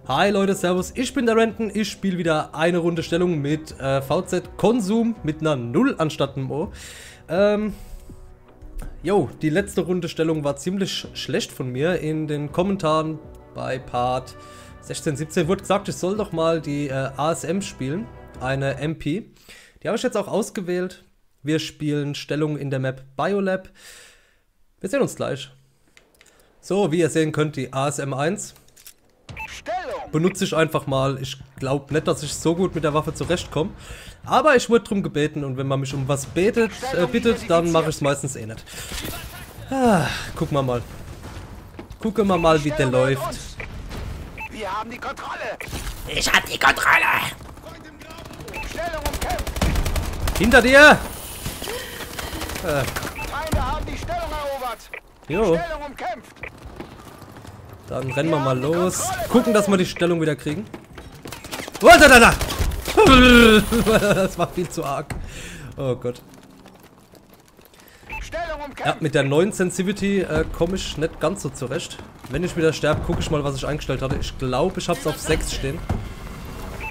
Hi Leute, servus, ich bin der Renton, ich spiele wieder eine Runde Stellung mit VZ Konsum mit einer 0 anstatt einem O. Die letzte Runde Stellung war ziemlich schlecht von mir. In den Kommentaren bei Part 16, 17 wurde gesagt, ich soll doch mal die ASM spielen, eine MP. Die habe ich jetzt auch ausgewählt. Wir spielen Stellung in der Map Biolab. Wir sehen uns gleich. So, wie ihr sehen könnt, die ASM 1. Benutze ich einfach mal. Ich glaube nicht, dass ich so gut mit der Waffe zurechtkomme. Aber ich wurde darum gebeten und wenn man mich um was bittet, dann mache ich es meistens eh nicht. Gucken wir mal. Gucken wir mal, wie der läuft. Wir haben die Kontrolle. Ich hab die Kontrolle. Stellung umkämpft. Hinter dir! Feinde haben die Stellung erobert. Jo, Stellung umkämpft. dann rennen wir mal los. Gucken, dass wir die Stellung wieder kriegen. Oh, da! Das war viel zu arg. Oh Gott. Stellung Ja, umkämpft. mit der neuen Sensitivity komme ich nicht ganz so zurecht. Wenn ich wieder sterbe, gucke ich mal, was ich eingestellt hatte. Ich glaube, ich habe es auf 6 stehen.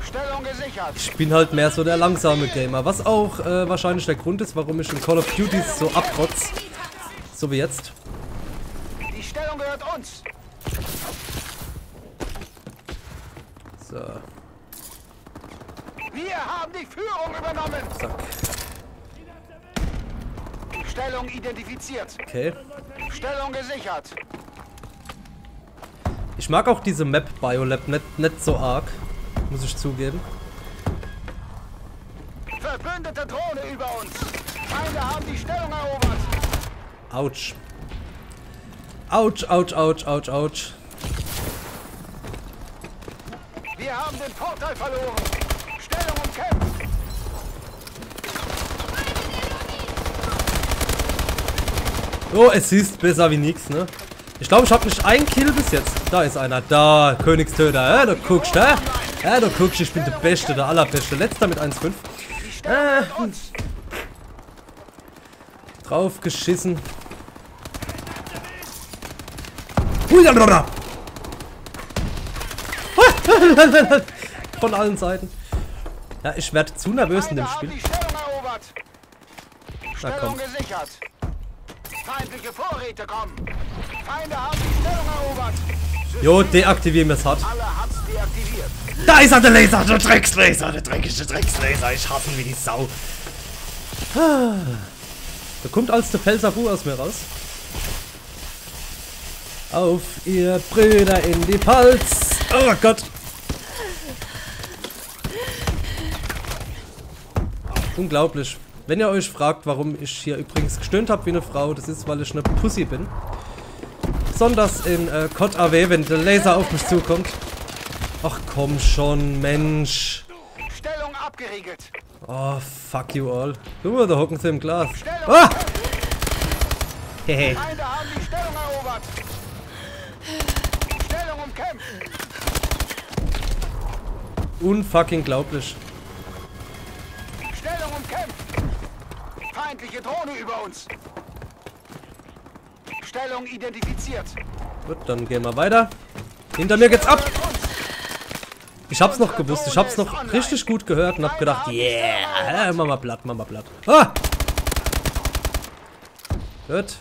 Stellung gesichert. Ich bin halt mehr so der langsame Gamer. Was auch wahrscheinlich der Grund ist, warum ich in Call of Duty so abrotz. So wie jetzt. Die Stellung gehört uns. So, Wir haben die Führung übernommen. zack. Stellung identifiziert. Okay. Stellung gesichert. Ich mag auch diese Map Biolab nicht so arg. Muss ich zugeben. Verbündete Drohne über uns. Feinde haben die Stellung erobert. Autsch. Autsch, ouch, ouch, ouch, ouch. Wir haben den Vorteil verloren. Stellung umkämpft. Oh, es ist besser wie nix, ne? Ich glaube, ich habe nicht einen Kill bis jetzt. Da ist einer. Da, Königstöter. Ja, du guckst, ja? Ja, du guckst, ich bin der Beste, der Allerbeste. Letzter mit 1,5. Die Stellung gehört uns. Drauf geschissen. Hui, da. Von allen Seiten. Ja, ich werde zu nervös in dem Feinde haben Spiel. die Stellung erobert. Na komm. Stellung gesichert. Feindliche Vorräte kommen. Feinde haben die Stellung erobert. Jo, deaktivieren wir es hart. Alle Hubs deaktiviert. Da ist er, der Laser, der Dreckslaser, der dreckige Dreckslaser. Ich hasse ihn wie die Sau. Da kommt als der Pelsaru aus mir raus. Auf ihr Brüder in die Palz. Oh Gott. Unglaublich. Wenn ihr euch fragt, warum ich hier übrigens gestöhnt habe wie eine Frau, das ist, weil ich eine Pussy bin. Besonders in COD AW, wenn der Laser auf mich zukommt. Ach komm schon, Mensch. Stellung abgeriegelt. Oh, fuck you all. Guck mal, da hocken sie im Glas. Stellung Ah! Hehe. Feinde haben die Stellung erobert. Stellung umkämpft. Unfucking glaublich. Stellung umkämpft. Feindliche Drohne über uns. Stellung identifiziert. Gut, dann gehen wir weiter. Hinter mir geht's ab. Ich hab's noch gewusst. Ich hab's noch richtig gut gehört und hab gedacht, yeah, mach mal platt, mach mal platt. Ah! Gut.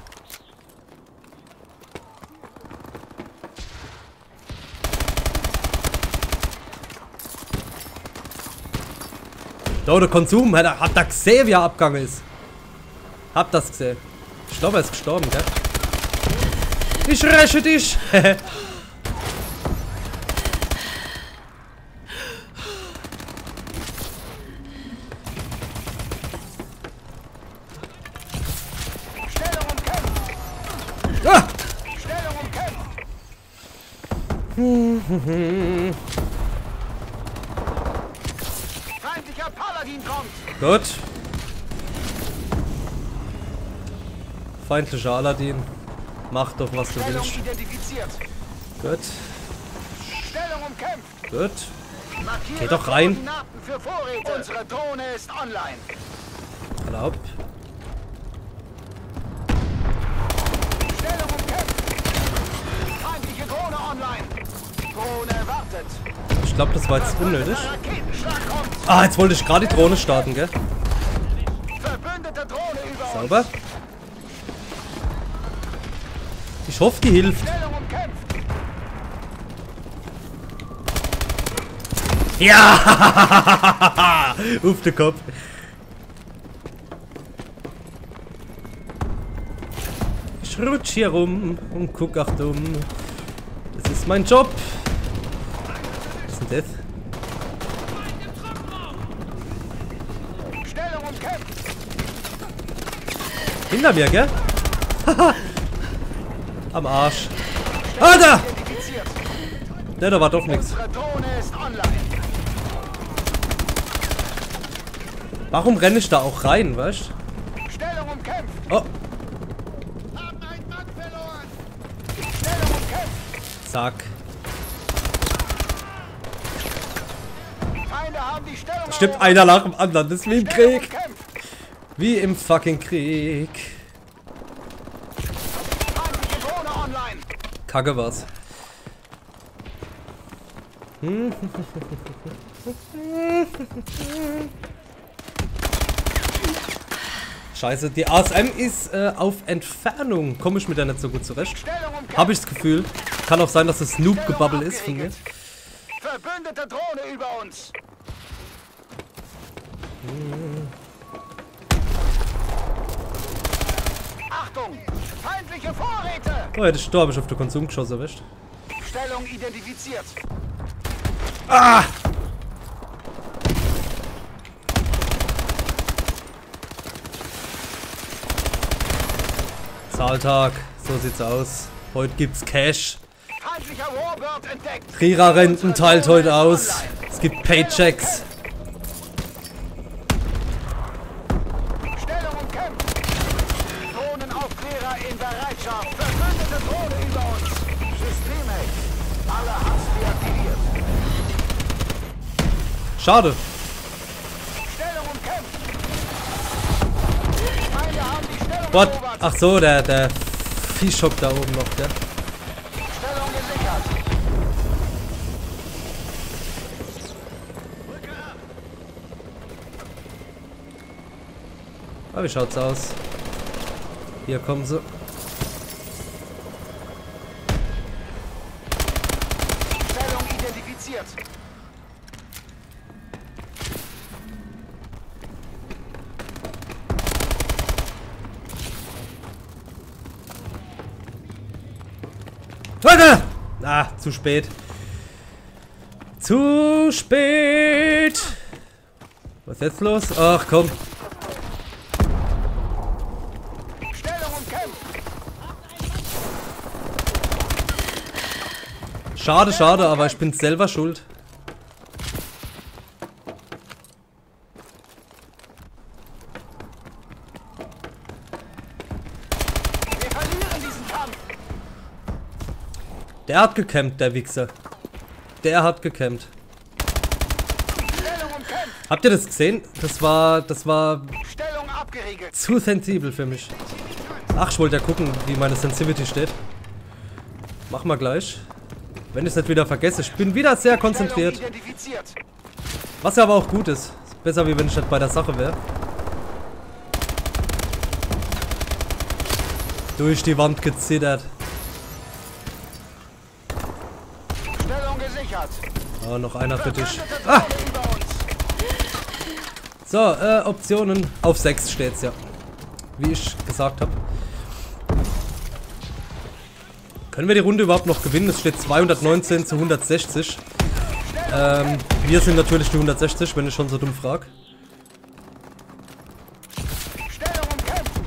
Der Konsum, hat da gesehen, wie er abgegangen ist. Hab das gesehen. Ich glaube, er ist gestorben, gell? Ich räche dich! Stellung umkämpft. Ah! Stellung umkämpft. Feindlicher Paladin kommt. Gut. Feindlicher Aladdin. Mach doch, was du Stellung willst. identifiziert. Gut. Stellung umkämpft. Gut. Markiere Geh doch rein. Koordinaten für Vorräte. Unsere Drohne ist online. Erlaubt. Stellung umkämpft. Feindliche Drohne online. Drohne wartet. Ich glaube, das war jetzt unnötig. Raketenschlag kommt. Ah, jetzt wollte ich gerade die Drohne starten, gell? Verbündete Drohne über uns. Sauber. Ich hoffe, die hilft. Stellung umkämpft. Ja! Auf den Kopf. Ich rutsch hier rum und guck auch dumm. Das ist mein Job. Was ist denn das? Stellung umkämpft. Hinter mir, gell? Haha. Am Arsch. Alter! Identifiziert. Ne, da war doch nichts. Unsere Drohne ist online. Warum renne ich da auch rein, weißt Stellung umkämpft. du? Oh, Haben einen Mann verloren. Stellung umkämpft. zack. Feinde haben die Stellung Stimmt erobert. einer nach dem anderen. Das ist wie im Stellung Krieg. umkämpft. Wie im fucking Krieg. Feindliche Drohne online. Kacke war's. Scheiße, die ASM ist auf Entfernung. Komme ich mit der nicht so gut zurecht. Stellung umkämpft. Habe ich das Gefühl. Kann auch sein, dass es Snoop-Gebabbel ist von mir. Verbündete Drohne über uns. Achtung! Feindliche Vorräte! Oh, hätte ich da habe ich auf den Konsumgeschoss erwischt. Stellung identifiziert. Ah! Zahltag. So sieht's aus. Heute gibt's Cash. Feindlicher Warbird entdeckt. Rira-Renten teilt heute aus. Es gibt Paychecks. Stellung umkämpft. Drohnenaufklärer in Bereitschaft. Verbündete Drohne über uns. Systemhack. Alle Hass deaktiviert. Schade. Stellung umkämpft. Feinde haben die Stellung What? erobert. Ach so, der Viehschock da oben noch, gell? Stellung gesichert. Ah, wie schaut's aus? Hier kommen sie. Stellung identifiziert. Leute! Ah, zu spät. Zu spät! Was ist jetzt los? Ach komm. Stellung umkämpft. Schade, schade, aber ich bin selber schuld. Wir verlieren diesen Kampf. Der hat gecampt, der Wichser. Der hat gecampt. Stellung umkämpft. Habt ihr das gesehen? Das war Stellung abgeriegelt. zu sensibel für mich. Ach, ich wollte ja gucken, wie meine Sensitivity steht. Mach mal gleich. Wenn ich es nicht wieder vergesse. Ich bin wieder sehr konzentriert. Stellung identifiziert. Was ja aber auch gut ist. Ist besser, wie wenn ich nicht bei der Sache wäre. Durch die Wand gezittert. Stellung gesichert. Oh, noch einer für dich. Verbündete Ah! Drohne über uns. So, Optionen. Auf 6 steht's ja. Wie ich gesagt habe. Können wir die Runde überhaupt noch gewinnen? Es steht 219 zu 160. Wir sind natürlich die 160, wenn ich schon so dumm frag. Stellung umkämpft.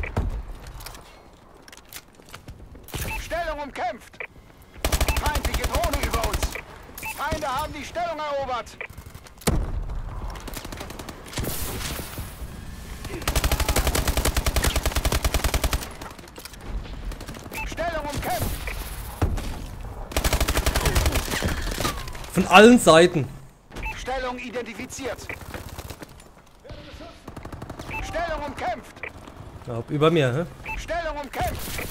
Stellung umkämpft. Feindliche Drohne über uns. Feinde haben die Stellung erobert. Stellung umkämpft. Von allen Seiten. Stellung identifiziert. Stellung umkämpft. Ja, über mir, hä? Stellung umkämpft.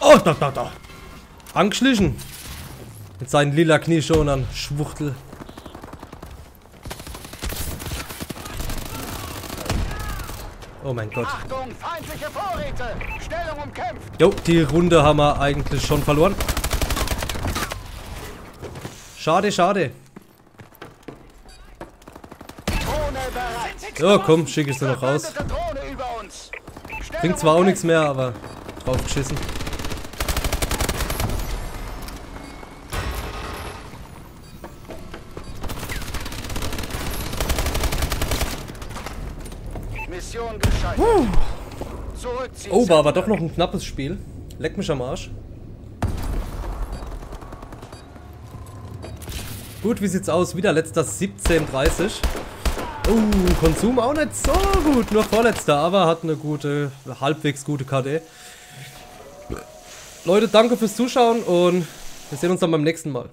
Oh, da. Angeschlichen. Mit seinen lila Knieschonern. Schwuchtel. Oh mein Gott. Achtung, feindliche Vorräte! Stellung umkämpft! Jo, die Runde haben wir eigentlich schon verloren. Schade. Drohne bereit! Ja, komm, schick ich sie noch raus. Verbündete Drohne über uns! Stellung Bringt zwar auch nichts umkämpft. mehr, aber drauf geschissen. Mission gescheitert. Zurückziehen. Oh, war aber doch noch ein knappes Spiel. Leck mich am Arsch. Gut, wie sieht's aus? Wieder letzter 17:30. Oh, Konsum auch nicht so gut. Nur vorletzter, aber hat eine gute, halbwegs gute KD. Leute, danke fürs Zuschauen und wir sehen uns dann beim nächsten Mal.